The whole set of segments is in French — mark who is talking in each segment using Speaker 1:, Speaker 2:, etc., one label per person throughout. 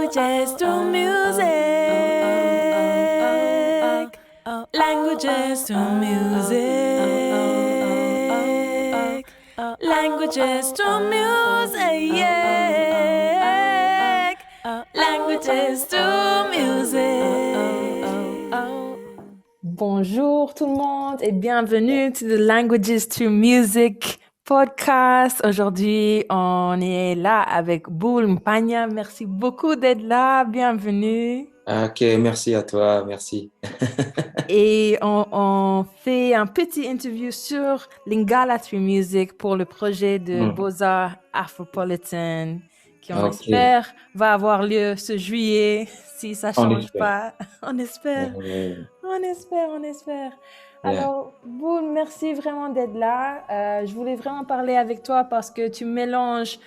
Speaker 1: Languages to music. Languages to music. Languages to music. Languages to music. Bonjour tout le monde et bienvenue to the Languages to Music podcast. Aujourd'hui, on est là avec Boul Mpagna. Merci beaucoup d'être là. Bienvenue.
Speaker 2: Ok, merci à toi, merci.
Speaker 1: Et on fait un petit interview sur Lingala 3 Music pour le projet de Beaux-Arts Afropolitan qui, on espère, va avoir lieu ce juillet si ça change pas. On espère. On espère. Alors, Boul, merci vraiment d'être là. Je voulais vraiment parler avec toi parce que tu mélanges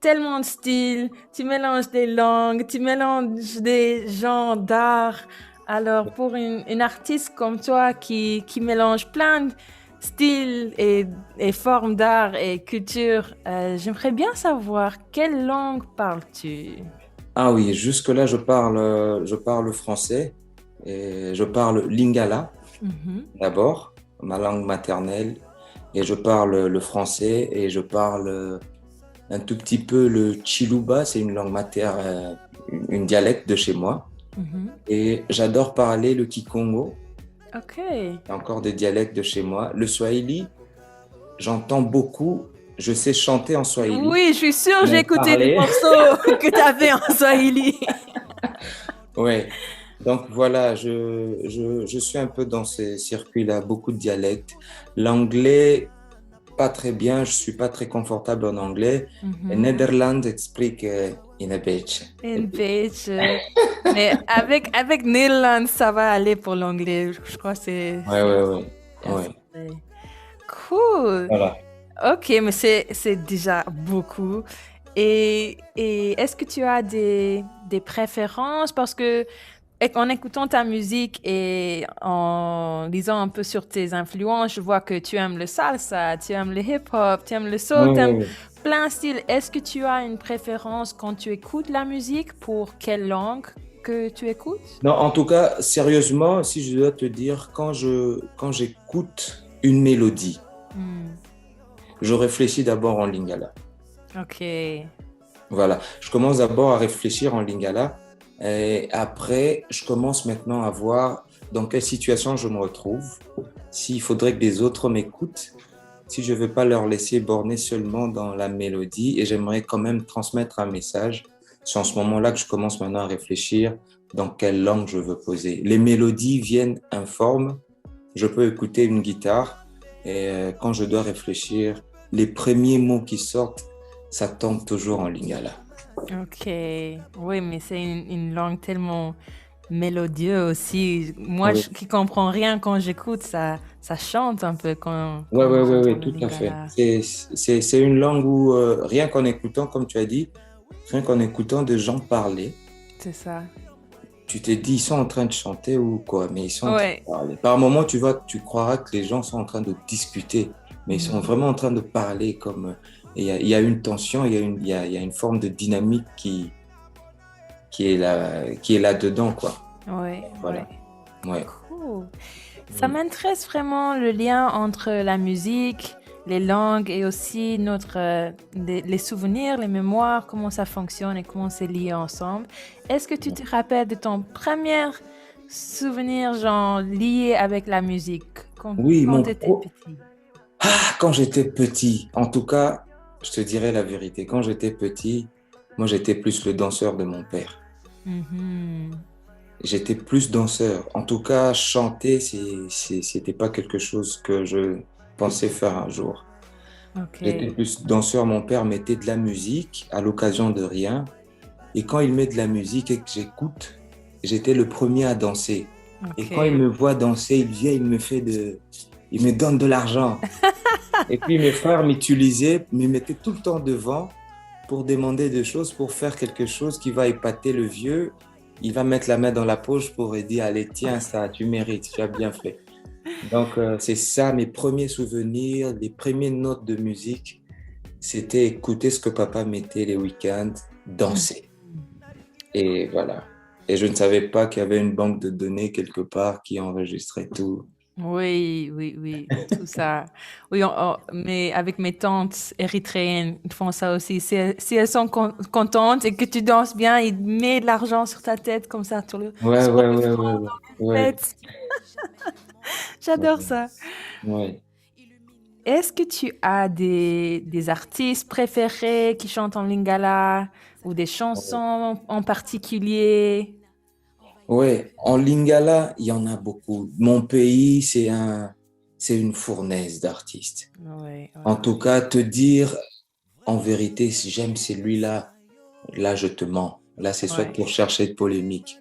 Speaker 1: tellement de styles, tu mélanges des langues, tu mélanges des genres d'art. Alors, pour une artiste comme toi qui mélange plein de styles et formes d'art et culture, j'aimerais bien savoir quelle langue parles-tu?
Speaker 2: Ah oui, jusque-là, je parle français et je parle lingala d'abord, ma langue maternelle, et je parle le français et je parle un tout petit peu le Chiluba, c'est une langue maternelle, une dialecte de chez moi. Et j'adore parler le Kikongo.
Speaker 1: Ok.
Speaker 2: Encore des dialectes de chez moi. Le Swahili, j'entends beaucoup. Je sais chanter en Swahili.
Speaker 1: Oui, je suis sûre, j'ai écouté les morceaux que tu avais en Swahili.
Speaker 2: Ouais. Donc voilà, je suis un peu dans ces circuits-là, beaucoup de dialectes. L'anglais, pas très bien, je suis pas très confortable en anglais. Nederlands explique in a beetje.
Speaker 1: Une beetje. Mais avec Nederlands, ça va aller pour l'anglais. Je crois que c'est...
Speaker 2: Ouais.
Speaker 1: Cool.
Speaker 2: Voilà.
Speaker 1: Ok, mais c'est déjà beaucoup. Et est-ce que tu as des préférences? Parce que en écoutant ta musique et en lisant un peu sur tes influences, je vois que tu aimes le salsa, tu aimes le hip-hop, tu aimes le soul, tu aimes plein de styles. Est-ce que tu as une préférence quand tu écoutes la musique pour quelle langue que tu écoutes?
Speaker 2: Non, en tout cas, sérieusement, si je dois te dire, quand j'écoute une mélodie, je réfléchis d'abord en lingala.
Speaker 1: Ok.
Speaker 2: Voilà, je commence d'abord à réfléchir en lingala et après, je commence maintenant à voir dans quelle situation je me retrouve, s'il faudrait que des autres m'écoutent, si je ne veux pas leur laisser borner seulement dans la mélodie et j'aimerais quand même transmettre un message. C'est en ce moment-là que je commence maintenant à réfléchir dans quelle langue je veux poser. Les mélodies viennent informes, je peux écouter une guitare et quand je dois réfléchir, les premiers mots qui sortent, ça tombe toujours en lingala.
Speaker 1: Ok, oui, mais c'est une langue tellement mélodieuse aussi. Moi, qui comprends rien quand j'écoute, ça chante un peu quand
Speaker 2: Oui, tout à fait. C'est une langue où, rien qu'en écoutant, comme tu as dit, rien qu'en écoutant des gens parler,
Speaker 1: c'est ça.
Speaker 2: Tu te dis, ils sont en train de chanter ou quoi, mais ils sont en train de parler. Par moment, tu croiras que les gens sont en train de discuter, mais ils sont vraiment en train de parler comme... Il y a une tension, il y a une forme de dynamique qui est là-dedans, quoi.
Speaker 1: Oui,
Speaker 2: voilà. Ouais.
Speaker 1: Cool. Ça m'intéresse vraiment le lien entre la musique, les langues et aussi les souvenirs, les mémoires, comment ça fonctionne et comment c'est lié ensemble. Est-ce que tu te rappelles de ton premier souvenir genre lié avec la musique quand tu étais petit?
Speaker 2: Quand j'étais petit, en tout cas, je te dirais la vérité. Quand j'étais petit, moi j'étais plus le danseur de mon père. J'étais plus danseur. En tout cas, chanter, c'était pas quelque chose que je pensais faire un jour. J'étais plus danseur. Mon père mettait de la musique à l'occasion de rien. Et quand il met de la musique et que j'écoute, j'étais le premier à danser. Et quand il me voit danser, il vient, il me donne de l'argent. Et puis mes frères me mettaient tout le temps devant pour demander des choses, pour faire quelque chose qui va épater le vieux. Il va mettre la main dans la poche pour lui dire, allez, tiens, ça, tu mérites, tu as bien fait. Donc, c'est ça, mes premiers souvenirs, les premières notes de musique, c'était écouter ce que papa mettait les week-ends, danser. Et voilà. Et je ne savais pas qu'il y avait une banque de données quelque part qui enregistrait tout.
Speaker 1: Oui, oui, oui, tout ça. Oui, mais avec mes tantes érythréennes, ils font ça aussi. Si elles sont contentes et que tu danses bien, ils mettent de l'argent sur ta tête comme ça,
Speaker 2: Ouais,
Speaker 1: sur
Speaker 2: ouais,
Speaker 1: le
Speaker 2: ouais,
Speaker 1: front,
Speaker 2: ouais,
Speaker 1: dans
Speaker 2: ouais.
Speaker 1: les
Speaker 2: Ouais,
Speaker 1: fêtes. J'adore ça.
Speaker 2: ouais.
Speaker 1: Est-ce que tu as des artistes préférés qui chantent en lingala ou des
Speaker 2: Ouais.
Speaker 1: chansons en particulier?
Speaker 2: Ouais, en Lingala, il y en a beaucoup. Mon pays, c'est une fournaise d'artistes.
Speaker 1: Oui,
Speaker 2: En
Speaker 1: oui.
Speaker 2: tout cas, te dire en vérité, si j'aime celui-là, là, je te mens. Là, c'est soit
Speaker 1: Ouais.
Speaker 2: pour chercher de polémique.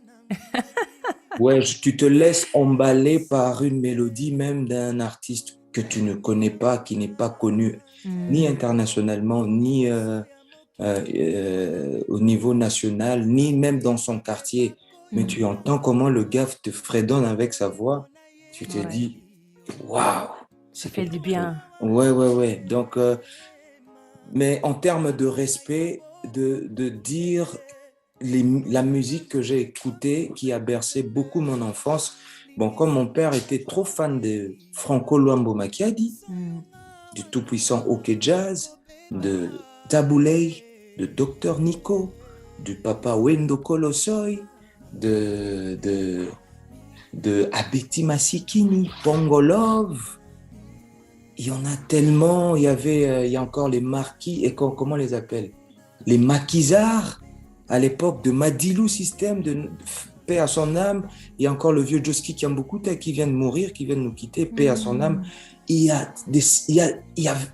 Speaker 2: Ouais, tu te laisses emballer par une mélodie même d'un artiste que tu ne connais pas, qui n'est pas connu ni
Speaker 1: Hmm,
Speaker 2: internationalement, ni au niveau national, ni même dans son quartier. Mais
Speaker 1: hmm,
Speaker 2: tu entends comment le gars te fredonne avec sa voix. Tu te
Speaker 1: ouais.
Speaker 2: dis, waouh,
Speaker 1: Ça
Speaker 2: c'est
Speaker 1: fait du
Speaker 2: quelque chose.
Speaker 1: bien.
Speaker 2: Ouais, ouais, ouais. Donc, mais en termes de respect, de dire la musique que j'ai écoutée, qui a bercé beaucoup mon enfance, bon, comme mon père était trop fan de Franco Luambo Macchiadi,
Speaker 1: Hmm,
Speaker 2: du tout-puissant OK Jazz,
Speaker 1: ouais.
Speaker 2: de Taboulay, de Dr Nico, du papa Wendo Colossoy, de, de, de Abeti Masikini, Pongo Love. Il y en a tellement. Il y a encore les marquis, et comment on les appelle? Les maquisards, à l'époque de Madilou System, de paix à son âme. Il y a encore le vieux Joski Kiambukuta qui vient de mourir, qui vient de nous quitter, paix à son âme.
Speaker 1: Hmm,
Speaker 2: Il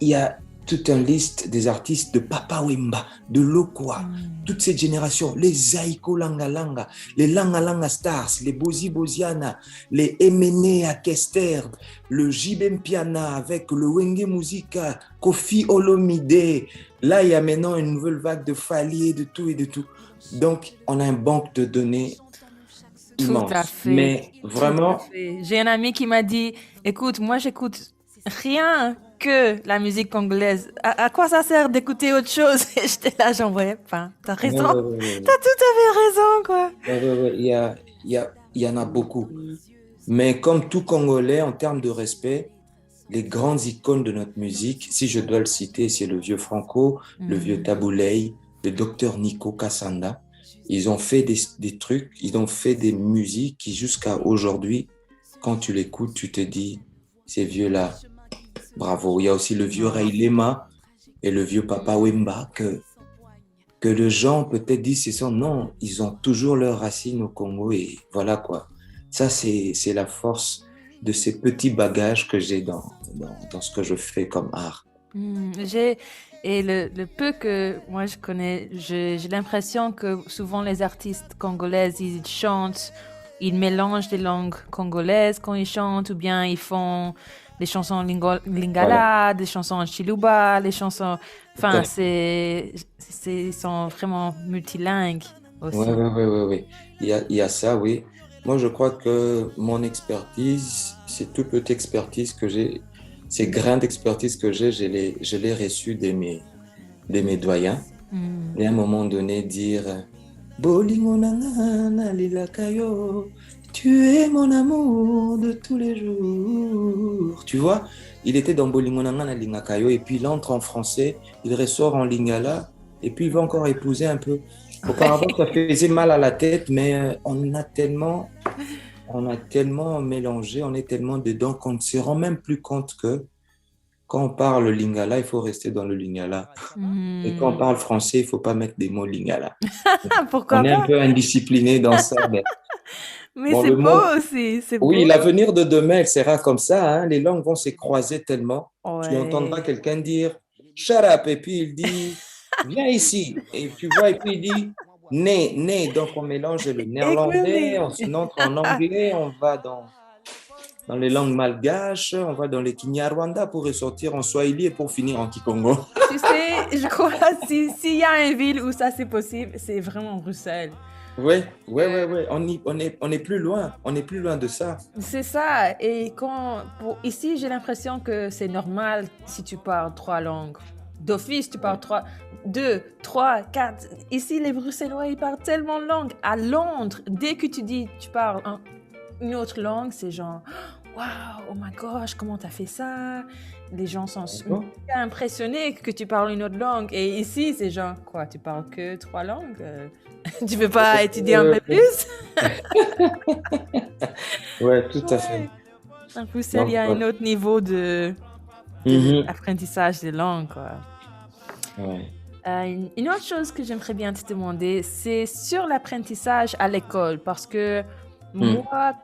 Speaker 2: y a toute une liste des artistes de Papa Wemba, de Lokwa,
Speaker 1: hmm.
Speaker 2: toute cette génération, les Zaiko Langa Langa, les Langa Langa Stars, les Bozi Boziana, les Emene Akester, le Jibem Piana avec le Wenge Musica, Kofi Olomide. Là, il y a maintenant une nouvelle vague de Fali, de tout et de tout. Donc, on a un banque de données
Speaker 1: Tout à
Speaker 2: immense.
Speaker 1: fait,
Speaker 2: Mais
Speaker 1: tout à
Speaker 2: vraiment,
Speaker 1: fait. J'ai un ami qui m'a dit, écoute, moi j'écoute rien que la musique congolaise. À quoi ça sert d'écouter autre chose? Et j'étais là, j'en voyais pas. T'as
Speaker 2: ouais,
Speaker 1: raison.
Speaker 2: ouais, ouais, ouais,
Speaker 1: T'as
Speaker 2: ouais.
Speaker 1: tout à fait raison, quoi.
Speaker 2: Ouais, ouais, ouais. Il y en a beaucoup. Mais comme tout Congolais, en termes de respect, les grandes icônes de notre musique, si je dois le citer, c'est le vieux Franco, le vieux
Speaker 1: Hmm.
Speaker 2: Taboulay, le docteur Nico Kassanda. Ils ont fait des trucs, ils ont fait des musiques qui jusqu'à aujourd'hui, quand tu l'écoutes, tu te dis, ces vieux-là, bravo. Il y a aussi le vieux Ray
Speaker 1: Ouais.
Speaker 2: Lema et le vieux Papa Wemba que les gens peut-être disent, c'est ça. Non, ils ont toujours leurs racines au Congo et voilà quoi. Ça, c'est la force de ces petits bagages que j'ai dans ce que je fais comme art.
Speaker 1: Et le peu que moi je connais, j'ai l'impression que souvent les artistes congolaises, ils chantent, ils mélangent des langues congolaises quand ils chantent, ou bien ils font des chansons
Speaker 2: Voilà,
Speaker 1: lingala, des chansons chiluba, les chansons,
Speaker 2: tout à
Speaker 1: enfin,
Speaker 2: fait.
Speaker 1: ils sont vraiment multilingues
Speaker 2: Ouais,
Speaker 1: aussi.
Speaker 2: ouais, ouais, ouais, ouais. Il y a ça, oui. Moi, je crois que mon expertise, c'est toute petite expertise que j'ai, ces grains d'expertise que j'ai, je les reçus de mes doyens.
Speaker 1: Hmm.
Speaker 2: Et à un moment donné, dire Bolingo nanga nalilaka yo, tu es mon amour de tous les jours. Tu vois, il était dans Bolingo nanga nalilaka yo, et puis il entre en français, il ressort en lingala, et puis il va encore épouser un peu. Auparavant, ça faisait mal à la tête, mais on a tellement mélangé, on est tellement dedans qu'on ne se rend même plus compte que quand on parle lingala, il faut rester dans le lingala. Et quand on
Speaker 1: Hmm.
Speaker 2: parle français, il faut pas mettre des mots lingala. On
Speaker 1: Pourquoi
Speaker 2: est un
Speaker 1: pas?
Speaker 2: peu indiscipliné dans ça. Mais
Speaker 1: Mais
Speaker 2: bon,
Speaker 1: c'est
Speaker 2: le monde,
Speaker 1: beau aussi, c'est
Speaker 2: oui,
Speaker 1: beau.
Speaker 2: l'avenir de demain, elle sera comme ça. Hein. Les langues vont se croiser tellement. Tu entendras
Speaker 1: Ouais.
Speaker 2: quelqu'un dire shut up, et puis il dit viens ici. Et tu vois, et puis il dit né, né. Donc on mélange le néerlandais,
Speaker 1: Écoutez.
Speaker 2: on se entre en anglais, on va dans les langues malgaches, on va dans les Kinyarwanda pour ressortir en Swahili et pour finir en Kikongo.
Speaker 1: Tu sais, je crois s'il y a une ville où ça c'est possible, c'est vraiment Bruxelles.
Speaker 2: Oui, ouais, ouais,
Speaker 1: Euh,
Speaker 2: ouais. On est plus loin. On est plus loin de ça.
Speaker 1: c'est ça. Et ici, j'ai l'impression que c'est normal si tu parles trois langues. d'office, tu parles 2, 3, 4. Ici, les Bruxellois, ils parlent tellement de langues. À Londres, dès que tu parles une autre langue, c'est genre, waouh, oh my gosh, comment t'as fait ça? Les gens sont impressionnés que tu parles une autre langue. Et ici, c'est genre, quoi, tu parles que 3 langues? Tu veux pas étudier un peu plus?
Speaker 2: Ouais, tout à fait.
Speaker 1: En plus, il y a un autre niveau d'apprentissage des langues, quoi.
Speaker 2: Ouais.
Speaker 1: Une autre chose que j'aimerais bien te demander, c'est sur l'apprentissage à l'école, parce que moi,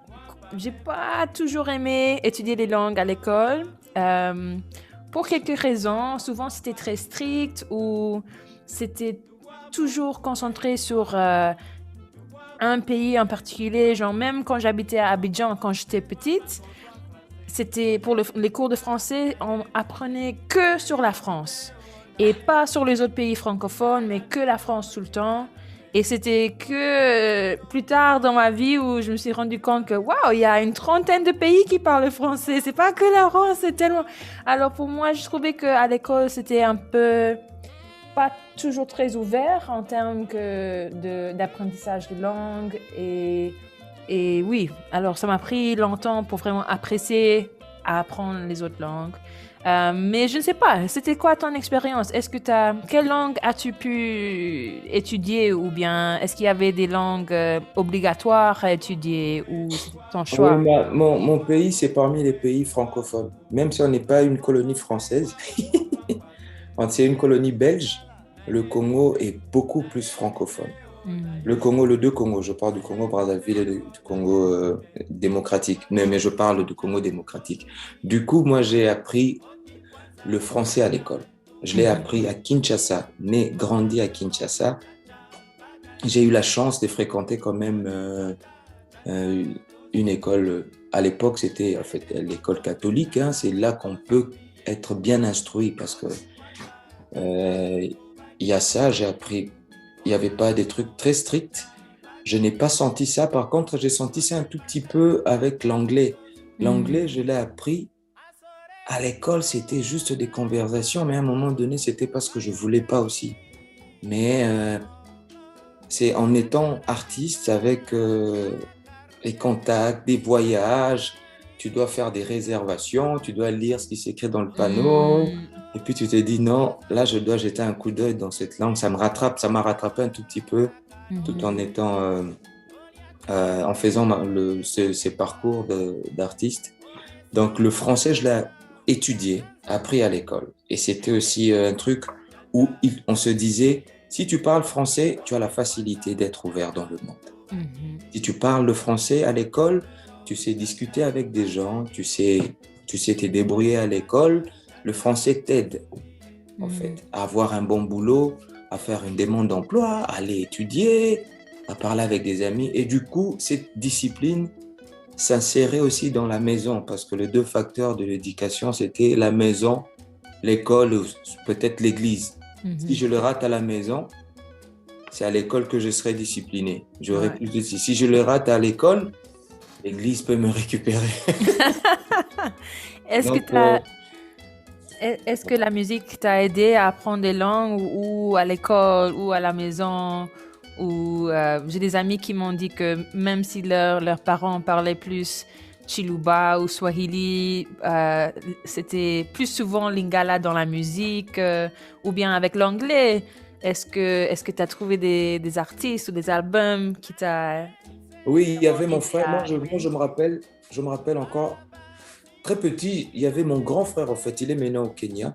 Speaker 1: j'ai pas toujours aimé étudier les langues à l'école. Pour quelques raisons. Souvent, c'était très strict ou c'était toujours concentré sur un pays en particulier. Genre, même quand j'habitais à Abidjan, quand j'étais petite, c'était pour les cours de français, on apprenait que sur la France. Et pas sur les autres pays francophones, mais que la France tout le temps. Et c'était que plus tard dans ma vie où je me suis rendu compte que, waouh, il y a une trentaine de pays qui parlent français. C'est pas que la France, c'est tellement... Alors pour moi, je trouvais qu'à l'école, c'était un peu pas toujours très ouvert en termes d'apprentissage de langue. Et oui, alors ça m'a pris longtemps pour vraiment apprécier à apprendre les autres langues. Mais je ne sais pas, c'était quoi ton expérience? Quelle langue as-tu pu étudier ou bien est-ce qu'il y avait des langues obligatoires à étudier ou c'était ton choix?
Speaker 2: Oui, mon pays, c'est parmi les pays francophones. Même si on n'est pas une colonie française, c'est une colonie belge, le Congo est beaucoup plus francophone. Le Congo, les deux Congos, je parle du Congo Brazzaville et du Congo démocratique, mais je parle du Congo démocratique. Du coup, moi, j'ai appris le français à l'école. Je l'ai appris à Kinshasa, né, grandi à Kinshasa. J'ai eu la chance de fréquenter quand même une école. À l'époque, c'était en fait l'école catholique. Hein, c'est là qu'on peut être bien instruit parce que il y a ça, j'ai appris. Il n'y avait pas des trucs très stricts. Je n'ai pas senti ça. Par contre, j'ai senti ça un tout petit peu avec l'anglais. L'anglais, je l'ai appris. À l'école, c'était juste des conversations, mais à un moment donné, c'était parce que je voulais pas aussi. Mais c'est en étant artiste avec les contacts, des voyages, tu dois faire des réservations, tu dois lire ce qui s'écrit dans le panneau. Et puis tu te dis non, là je dois jeter un coup d'œil dans cette langue. Ça m'a rattrapé un tout petit peu, tout en étant, en faisant ces parcours d'artiste. Donc le français, je l'ai étudié, appris à l'école. Et c'était aussi un truc où on se disait, si tu parles français, tu as la facilité d'être ouvert dans le monde. Si tu parles le français à l'école, tu sais discuter avec des gens, tu sais te débrouiller à l'école. Le français t'aide, en fait, à avoir un bon boulot, à faire une demande d'emploi, à aller étudier, à parler avec des amis. Et du coup, cette discipline s'insérer aussi dans la maison, parce que les deux facteurs de l'éducation, c'était la maison, l'école ou peut-être l'église. Si je le rate à la maison, c'est à l'école que je serai discipliné. J'aurai plus de... Si je le rate à l'école, l'église peut me récupérer.
Speaker 1: Est-ce que la musique t'a aidé à apprendre des langues ou à l'école ou à la maison? Ou j'ai des amis qui m'ont dit que même si leurs parents parlaient plus Chiluba ou Swahili, c'était plus souvent Lingala dans la musique ou bien avec l'anglais. Est-ce que tu as trouvé des artistes ou des albums qui t'a...
Speaker 2: Oui, il y avait mon frère. Moi, je me rappelle encore, très petit, il y avait mon grand frère, en fait. Il est maintenant au Kenya.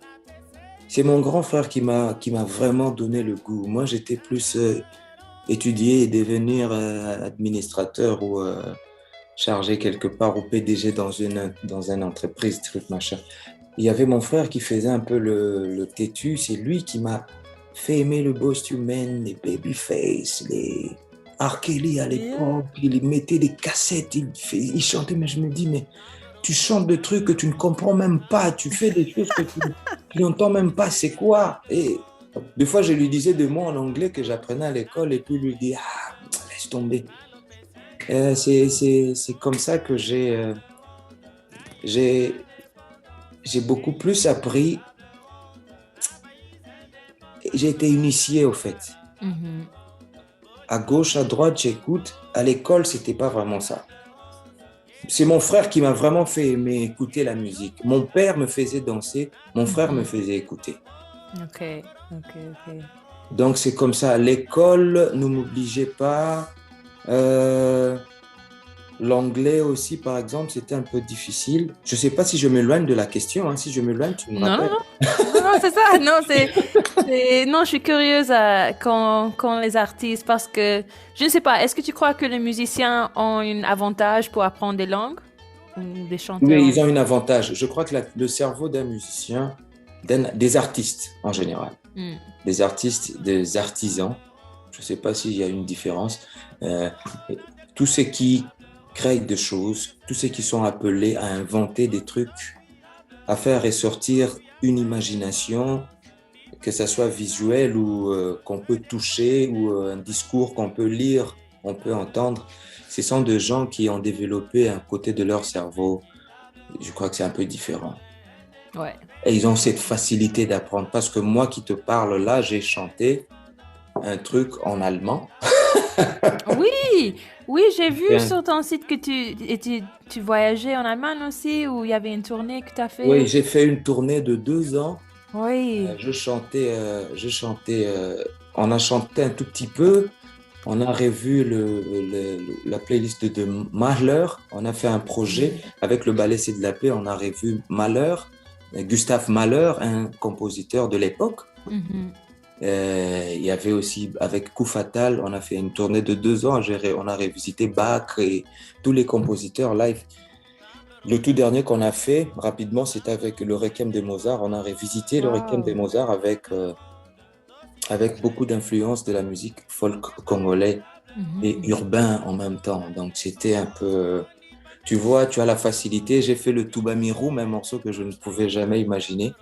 Speaker 2: C'est mon grand frère qui m'a vraiment donné le goût. Moi, j'étais plus... étudier et devenir administrateur ou chargé quelque part ou PDG dans une entreprise, truc machin. Il y avait mon frère qui faisait un peu le têtu. C'est lui qui m'a fait aimer le Boyz II Men, les Babyface, les R. Kelly à l'époque. Il mettait des cassettes, il chantait, mais je me dis, mais tu chantes des trucs que tu ne comprends même pas, tu fais des choses que tu n'entends même pas, c'est quoi? Et des fois, je lui disais des mots en anglais que j'apprenais à l'école et puis lui dis laisse tomber. C'est comme ça que j'ai beaucoup plus appris j'ai été initié au fait.
Speaker 1: Mhm.
Speaker 2: À gauche, à droite, j'écoute. À l'école, c'était pas vraiment ça. C'est mon frère qui m'a vraiment fait aimer écouter la musique. Mon père me faisait danser, mon frère me faisait écouter.
Speaker 1: Ok.
Speaker 2: Donc c'est comme ça. À l'école, ne m'obligez pas. L'anglais aussi, par exemple, c'était un peu difficile. Je ne sais pas si je m'éloigne de la question. Hein. Si je m'éloigne, tu me
Speaker 1: Non,
Speaker 2: rappelles.
Speaker 1: non, c'est ça. Non, non, je suis curieuse quand les artistes, parce que je ne sais pas, est-ce que tu crois que les musiciens ont un avantage pour apprendre des langues ou des chanteurs?
Speaker 2: Oui, ils ont un avantage. Je crois que le cerveau d'un musicien, des artistes en général, des artistes, des artisans, je ne sais pas s'il y a une différence, tous ceux qui créent des choses, tous ceux qui sont appelés à inventer des trucs, à faire ressortir une imagination, que ça soit visuel ou qu'on peut toucher ou un discours qu'on peut lire, on peut entendre. Ce sont des gens qui ont développé un côté de leur cerveau. Je crois que c'est un peu différent.
Speaker 1: Ouais.
Speaker 2: Et ils ont cette facilité d'apprendre. Parce que moi qui te parle là, j'ai chanté un truc en allemand.
Speaker 1: Oui, j'ai vu sur ton site que tu voyageais en Allemagne aussi, où il y avait une tournée que tu as fait.
Speaker 2: Oui, j'ai fait une tournée de 2 ans.
Speaker 1: Oui.
Speaker 2: Je chantais, on a chanté un tout petit peu. On a revu la playlist de Mahler. On a fait un projet avec le ballet C'est de la paix. On a revu Mahler, Gustave Mahler, un compositeur de l'époque. Il y avait aussi, avec Coup Fatal, on a fait une tournée de 2 ans. On a revisité Bach et tous les compositeurs live. Le tout dernier qu'on a fait, rapidement, c'était avec le Requiem de Mozart. On a revisité le Requiem de Mozart avec beaucoup d'influence de la musique folk congolais et urbain en même temps. Donc, c'était un peu... Tu vois, tu as la facilité. J'ai fait le Tubamiru, un morceau que je ne pouvais jamais imaginer,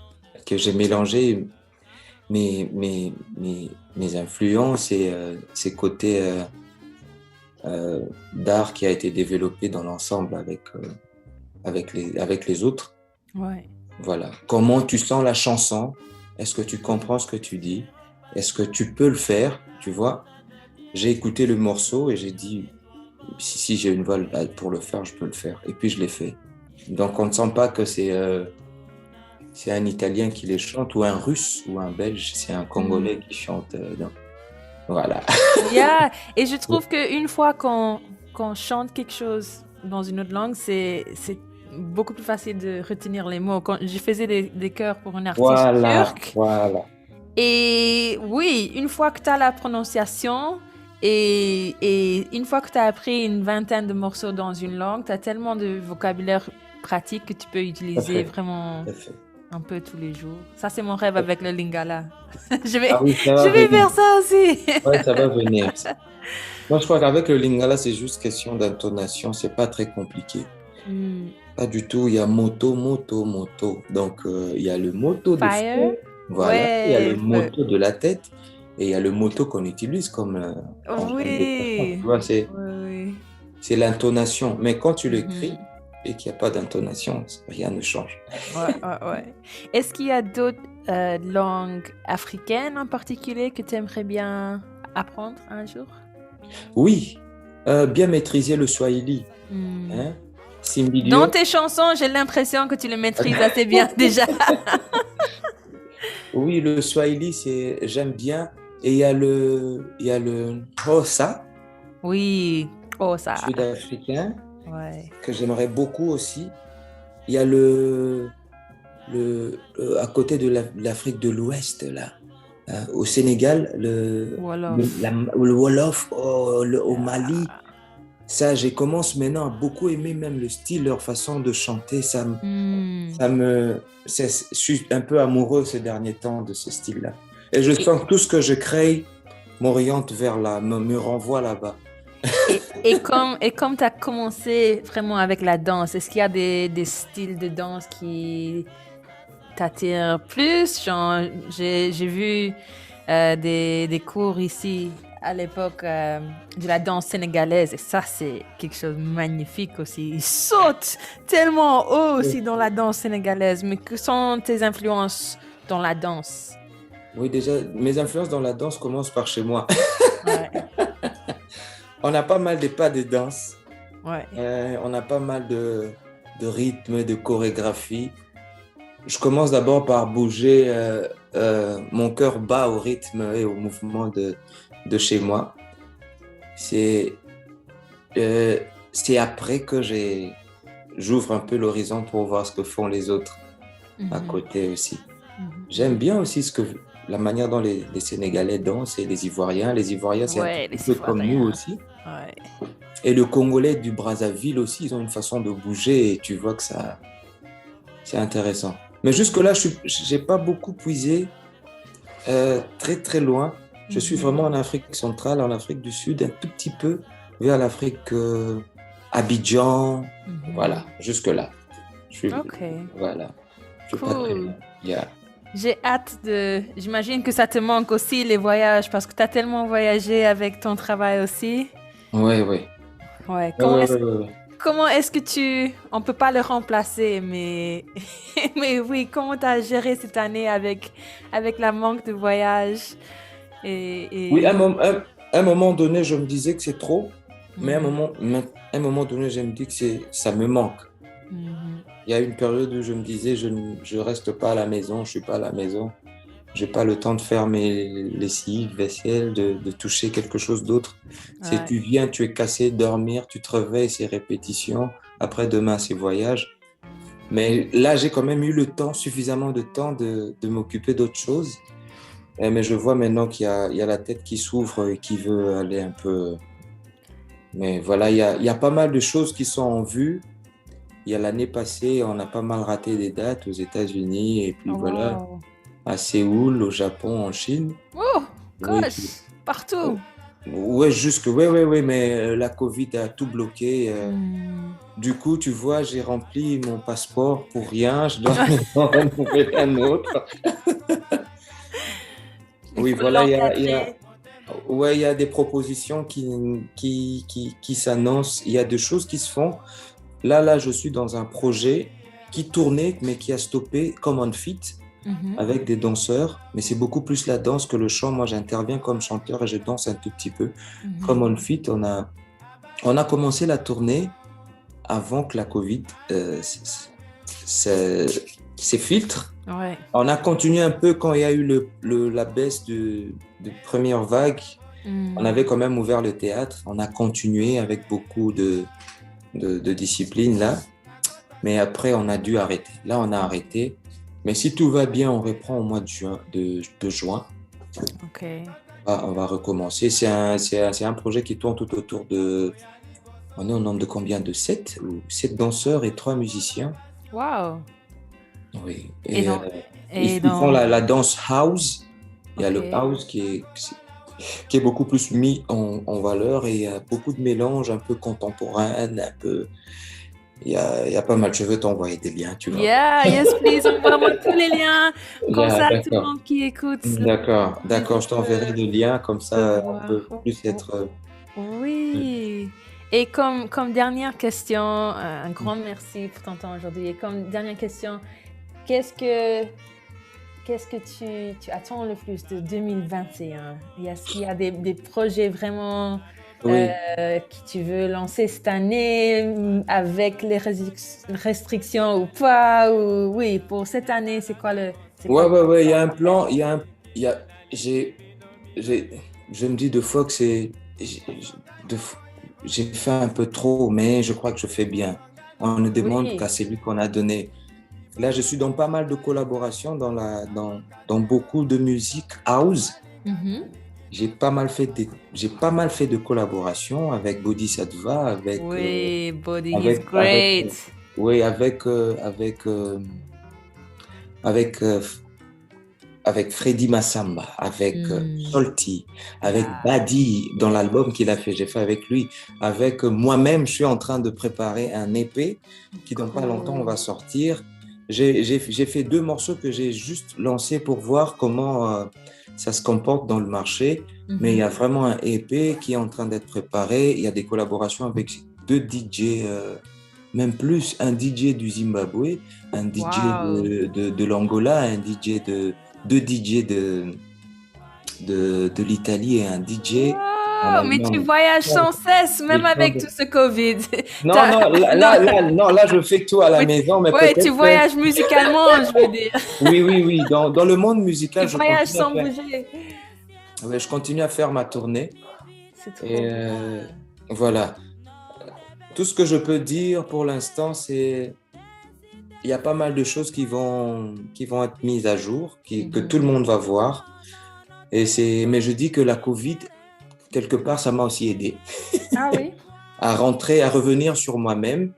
Speaker 2: que j'ai mélangé mes influences et ces côtés d'art qui a été développé dans l'ensemble avec les autres.
Speaker 1: Ouais.
Speaker 2: Voilà. Comment tu sens la chanson? Est-ce que tu comprends ce que tu dis? Est-ce que tu peux le faire? Tu vois? J'ai écouté le morceau et j'ai dit, si j'ai une voix pour le faire, je peux le faire. Et puis je l'ai fait. Donc on ne sent pas que c'est un Italien qui les chante ou un Russe ou un Belge, c'est un Congolais qui chante. Voilà.
Speaker 1: Yeah. Et je trouve qu'une fois qu'on chante quelque chose dans une autre langue, c'est beaucoup plus facile de retenir les mots. Quand je faisais des chœurs pour un artiste turc.
Speaker 2: Voilà.
Speaker 1: Et oui, une fois que tu as la prononciation et une fois que tu as appris une vingtaine de morceaux dans une langue, tu as tellement de vocabulaire pratique que tu peux utiliser vraiment un peu tous les jours. Ça, c'est mon rêve avec le Lingala. je vais faire ça aussi.
Speaker 2: Ouais, ça va venir. Moi, je crois qu'avec le Lingala, c'est juste question d'intonation. C'est pas très compliqué. Pas du tout. Il y a moto, moto, moto. Donc, il y a le moto de feu. Voilà. Ouais, il y a le moto de la tête et il y a le moto qu'on utilise comme.
Speaker 1: Oui.
Speaker 2: Tu vois, c'est l'intonation. Mais quand tu l'écris et qu'il n'y a pas d'intonation, rien ne change.
Speaker 1: Ouais. Est-ce qu'il y a d'autres langues africaines en particulier que tu aimerais bien apprendre un jour?
Speaker 2: Oui. Bien maîtriser le swahili. Hein?
Speaker 1: Dans tes chansons, j'ai l'impression que tu le maîtrises assez bien déjà.
Speaker 2: Oui, le swahili, j'aime bien. Et il y a le Xhosa.
Speaker 1: Oui, Xhosa.
Speaker 2: Sud-africain.
Speaker 1: Ouais.
Speaker 2: Que j'aimerais beaucoup aussi. Il y a à côté de l'Afrique de l'Ouest, là. Au Sénégal, le Wolof au Mali. Ça, je commence maintenant à beaucoup aimer même le style, leur façon de chanter. Je suis un peu amoureux ces derniers temps de ce style-là. Et je sens que tout ce que je crée m'oriente vers là, me renvoie là-bas.
Speaker 1: Et comme tu as commencé vraiment avec la danse, est-ce qu'il y a des styles de danse qui t'attirent plus? Genre, j'ai vu des cours ici à l'époque de la danse sénégalaise et ça c'est quelque chose de magnifique aussi. Ils sautent tellement haut aussi dans la danse sénégalaise. Mais que sont tes influences dans la danse?
Speaker 2: Oui, déjà, mes influences dans la danse commencent par chez moi.
Speaker 1: Ouais.
Speaker 2: On a pas mal de pas de danse.
Speaker 1: Ouais.
Speaker 2: On a pas mal de rythmes, de chorégraphies. Je commence d'abord par bouger mon cœur bat au rythme et au mouvement de chez moi. C'est euh, c'est après que j'ouvre un peu l'horizon pour voir ce que font les autres à côté aussi. J'aime bien aussi la manière dont les Sénégalais dansent et les Ivoiriens. Les Ivoiriens, c'est un
Speaker 1: Ouais,
Speaker 2: petit
Speaker 1: les
Speaker 2: peu comme nous
Speaker 1: Ivoiriens.
Speaker 2: aussi.
Speaker 1: Ouais.
Speaker 2: Et le Congolais du Brazzaville aussi, ils ont une façon de bouger et tu vois que c'est intéressant. Mais jusque-là, je n'ai pas beaucoup puisé très très loin. Je suis vraiment en Afrique centrale, en Afrique du Sud, un tout petit peu vers l'Afrique Abidjan. Voilà, jusque-là.
Speaker 1: OK.
Speaker 2: Voilà, je suis pas très
Speaker 1: Cool.
Speaker 2: loin. Yeah.
Speaker 1: J'ai hâte de... J'imagine que ça te manque aussi, les voyages, parce que tu as tellement voyagé avec ton travail aussi.
Speaker 2: Ouais, ouais.
Speaker 1: Ouais.
Speaker 2: Ouais, ouais, ouais, ouais.
Speaker 1: Comment est-ce que tu... On peut pas le remplacer, mais... mais oui, comment tu as géré cette année avec la manque de voyage
Speaker 2: Oui,
Speaker 1: et...
Speaker 2: un moment donné, je me disais que c'est trop, mais
Speaker 1: Mhm,
Speaker 2: un moment donné, je me dis que ça me manque.
Speaker 1: mhm.
Speaker 2: Il y a une période où je me disais, je reste pas à la maison, je suis pas à la maison, j'ai pas le temps de faire mes lessives, vaisselle, de toucher quelque chose d'autre. C'est
Speaker 1: Ouais.
Speaker 2: tu viens, tu es cassé, dormir, tu te réveilles, c'est répétition. Après demain, c'est voyage. Mais là, j'ai quand même eu le temps, suffisamment de temps de m'occuper d'autres choses. Mais je vois maintenant il y a la tête qui s'ouvre et qui veut aller un peu. Mais voilà, il y a pas mal de choses qui sont en vue. Il y a l'année passée, on a pas mal raté des dates aux États-Unis et puis
Speaker 1: Oh,
Speaker 2: voilà,
Speaker 1: wow.
Speaker 2: à Séoul, au Japon, en Chine.
Speaker 1: Oh,
Speaker 2: Oui,
Speaker 1: gosh, partout.
Speaker 2: ouais, ouais, mais la Covid a tout bloqué.
Speaker 1: Hmm.
Speaker 2: Du coup, tu vois, j'ai rempli mon passeport pour rien. Je dois en renouveler un autre.
Speaker 1: Il
Speaker 2: Oui,
Speaker 1: faut
Speaker 2: voilà,
Speaker 1: l'encadrer.
Speaker 2: ouais, il y a des propositions qui s'annoncent. Il y a des choses qui se font. Là, je suis dans un projet qui tournait, mais qui a stoppé, comme on fit,
Speaker 1: Mhm,
Speaker 2: avec des danseurs. Mais c'est beaucoup plus la danse que le chant. Moi, j'interviens comme chanteur et je danse un tout petit peu. Comme
Speaker 1: mhm.
Speaker 2: on fit, on a commencé la tournée avant que la Covid s'effiltre.
Speaker 1: Ouais.
Speaker 2: On a continué un peu quand il y a eu la baisse de première vague. On
Speaker 1: Hmm.
Speaker 2: avait quand même ouvert le théâtre. On a continué avec beaucoup de discipline là. Mais après, on a dû arrêter. Là, on a arrêté. Mais si tout va bien, on reprend au mois de juin.
Speaker 1: OK.
Speaker 2: Ah, on va recommencer. C'est un projet qui tourne tout autour de... On est au nombre de combien? De 7 danseurs et 3 musiciens.
Speaker 1: Wow.
Speaker 2: Oui.
Speaker 1: Et
Speaker 2: Et
Speaker 1: donc, et
Speaker 2: ils font
Speaker 1: donc,
Speaker 2: la danse house. Il y a le
Speaker 1: OK.
Speaker 2: house qui est beaucoup plus mis en valeur et il y a beaucoup de mélanges un peu contemporains, un peu... il y a pas mal. Je veux t'envoyer des liens, tu vas voir.
Speaker 1: Yeah, yes, please, envoie-moi tous les liens. Comme
Speaker 2: Yeah,
Speaker 1: ça, tout le
Speaker 2: d'accord.
Speaker 1: monde qui écoute
Speaker 2: D'accord,
Speaker 1: la
Speaker 2: d'accord. Je
Speaker 1: musique
Speaker 2: t'enverrai le lien, comme
Speaker 1: peut
Speaker 2: ça on
Speaker 1: voir.
Speaker 2: peut plus être.
Speaker 1: Oui. Et comme dernière question, un grand merci pour ton temps aujourd'hui. Et comme dernière question, qu'est-ce que, qu'est-ce que tu attends le plus de 2021? Est-ce qu'il y a des projets vraiment
Speaker 2: Oui,
Speaker 1: que tu veux lancer cette année avec les restrictions ou pas? Ou oui, pour cette année, c'est quoi
Speaker 2: ouais,
Speaker 1: le
Speaker 2: ouais, ouais. Il y
Speaker 1: plan
Speaker 2: a un
Speaker 1: pour faire?
Speaker 2: plan. Il y a. J'ai, je me dis deux fois que deux fois- j'ai fait un peu trop, mais je crois que je fais bien. On ne demande
Speaker 1: Oui.
Speaker 2: qu'à celui qu'on a donné. Là, je suis dans pas mal de collaborations dans beaucoup de musique house.
Speaker 1: Mhm.
Speaker 2: J'ai pas mal fait de collaborations avec Bodhisattva,
Speaker 1: Oui, body is
Speaker 2: avec, avec,
Speaker 1: great.
Speaker 2: oui, avec, avec Freddy Massamba, avec
Speaker 1: Hmm.
Speaker 2: Solti, avec
Speaker 1: Ah,
Speaker 2: Badi dans l'album qu'il a fait, j'ai fait avec lui, avec moi-même, je suis en train de préparer un EP qui dans pas longtemps on va
Speaker 1: cool.
Speaker 2: sortir. J'ai fait 2 morceaux que j'ai juste lancés pour voir comment ça se comporte dans le marché, mais il y a
Speaker 1: Mhm.
Speaker 2: vraiment un EP qui est en train d'être préparé. Il y a des collaborations avec 2 DJ, même plus, un DJ du Zimbabwe, un DJ
Speaker 1: Wow.
Speaker 2: de l'Angola, un DJ deux DJ de l'Italie et un DJ en
Speaker 1: Oh, mais tu
Speaker 2: Allemagne.
Speaker 1: voyages sans cesse, même avec tout ce Covid.
Speaker 2: Non, là, je fais tout à la maison, mais
Speaker 1: Ouais, tu
Speaker 2: peut-être.
Speaker 1: voyages musicalement, je veux dire.
Speaker 2: Oui. Dans le monde musical,
Speaker 1: Tu voyages sans bouger.
Speaker 2: Je continue à faire ma tournée.
Speaker 1: C'est trop
Speaker 2: Et
Speaker 1: bien.
Speaker 2: voilà. Tout ce que je peux dire pour l'instant, c'est il y a pas mal de choses qui vont être mises à jour, que tout le monde va voir. Mais je dis que la Covid, quelque part, ça m'a aussi aidé.
Speaker 1: Ah oui?
Speaker 2: À rentrer, à revenir sur moi-même.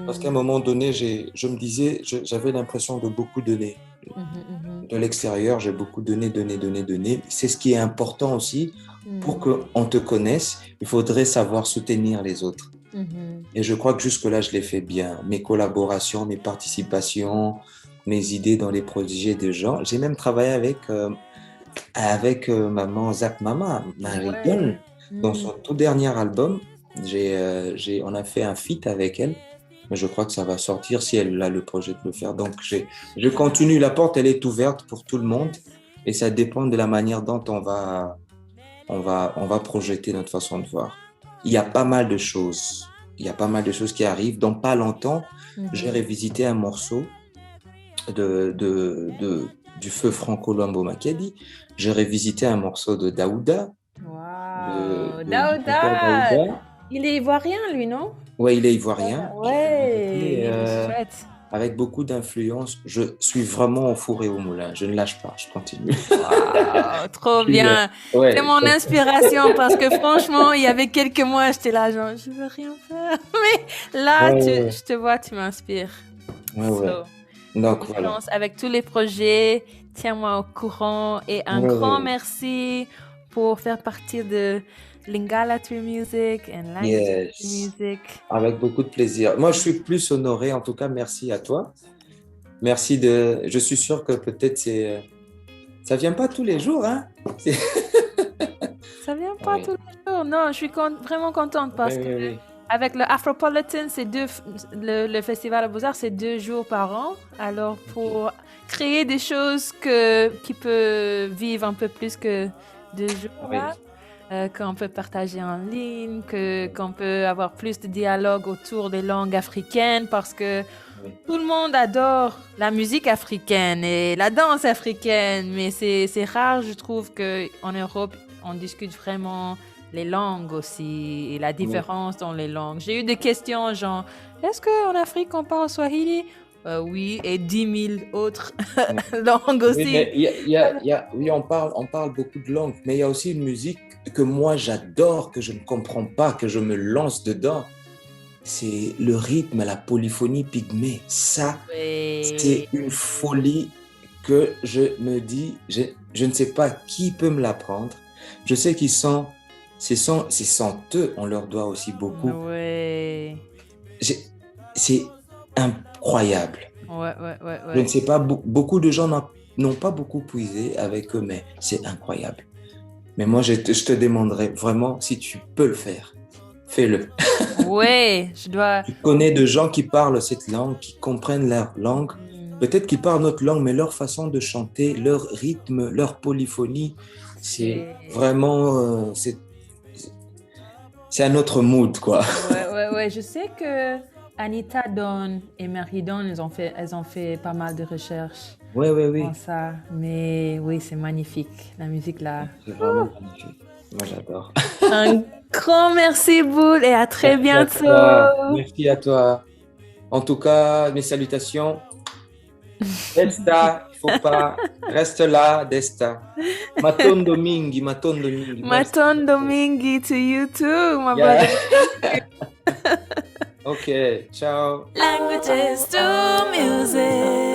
Speaker 2: Parce qu'à un moment donné, je me disais, j'avais l'impression de beaucoup donner. De l'extérieur, j'ai beaucoup donné. C'est ce qui est important aussi. Pour qu'on te connaisse, il faudrait savoir soutenir les autres. Et je crois que jusque-là, je l'ai fait bien. Mes collaborations, mes participations, mes idées dans les projets de gens. J'ai même travaillé avec maman Zach Mama, Marie-Donne, dans son tout dernier album. On a fait un feat avec elle, mais je crois que ça va sortir si elle a le projet de le faire. Donc, je continue. La porte, elle est ouverte pour tout le monde et ça dépend de la manière dont on va projeter notre façon de voir. Il y a pas mal de choses. Il y a pas mal de choses qui arrivent. Dans pas longtemps, j'ai revisité un morceau du feu Franco Luambo Makedi. J'ai revisité un morceau de Daouda.
Speaker 1: Wow, Daouda. Il est ivoirien, lui, non?
Speaker 2: Oui, il est ivoirien.
Speaker 1: Ouais, il est chouette.
Speaker 2: Avec beaucoup d'influence. Je suis vraiment au four et au moulin. Je ne lâche pas, je continue.
Speaker 1: Wow, trop bien.
Speaker 2: Ouais.
Speaker 1: C'est mon inspiration parce que franchement, il y avait quelques mois, j'étais là, genre, je veux rien faire. Mais là, je te vois, tu m'inspires.
Speaker 2: Donc voilà.
Speaker 1: Avec tous les projets, tiens-moi au courant et un grand merci pour faire partie de Lingala Tree Music and Language Music.
Speaker 2: Avec beaucoup de plaisir. Moi, je suis plus honoré. En tout cas, merci à toi. Merci de. Je suis sûr que peut-être ça vient pas tous les jours, hein.
Speaker 1: Ça vient pas tous les jours. Non, je suis vraiment contente parce que avec le Afropolitan, le festival à Beaux-Arts, c'est 2 jours par an. Alors, pour créer des choses qui peuvent vivre un peu plus que 2 jours, qu'on peut partager en ligne, qu'on peut avoir plus de dialogue autour des langues africaines parce que tout le monde adore la musique africaine et la danse africaine, mais c'est rare, je trouve, qu'en Europe, on discute vraiment les langues aussi et la différence dans les langues. J'ai eu des questions genre, est-ce qu'en Afrique, on parle Swahili? Oui, et 10 000 autres langues aussi.
Speaker 2: Oui, on parle beaucoup de langues, mais il y a aussi une musique que moi j'adore, que je ne comprends pas, que je me lance dedans. C'est le rythme, la polyphonie pygmée. Ça, c'est une folie que je me dis, je ne sais pas qui peut me l'apprendre. Je sais c'est sans eux, on leur doit aussi beaucoup. C'est incroyable. Je ne sais pas, beaucoup de gens n'ont pas beaucoup puisé avec eux, mais c'est incroyable. Mais moi, je te demanderais vraiment si tu peux le faire. Fais-le.
Speaker 1: Oui, je dois.
Speaker 2: Tu connais de gens qui parlent cette langue, qui comprennent leur langue. Peut-être qu'ils parlent notre langue, mais leur façon de chanter, leur rythme, leur polyphonie, c'est vraiment... c'est un autre mood, quoi.
Speaker 1: Ouais. Je sais que Anita Don et Mary Don, elles ont fait pas mal de recherches.
Speaker 2: Oui.
Speaker 1: Pour ça. Mais oui, c'est magnifique. La musique là.
Speaker 2: C'est vraiment magnifique. Moi, j'adore.
Speaker 1: Un grand merci, Boul, et à très bientôt.
Speaker 2: Merci à toi. En tout cas, mes salutations. Desta, il faut pas. Reste là, Desta. Maton Domingi.
Speaker 1: Maton Domingi to you too, my brother.
Speaker 2: Okay, ciao.
Speaker 1: Languages to music.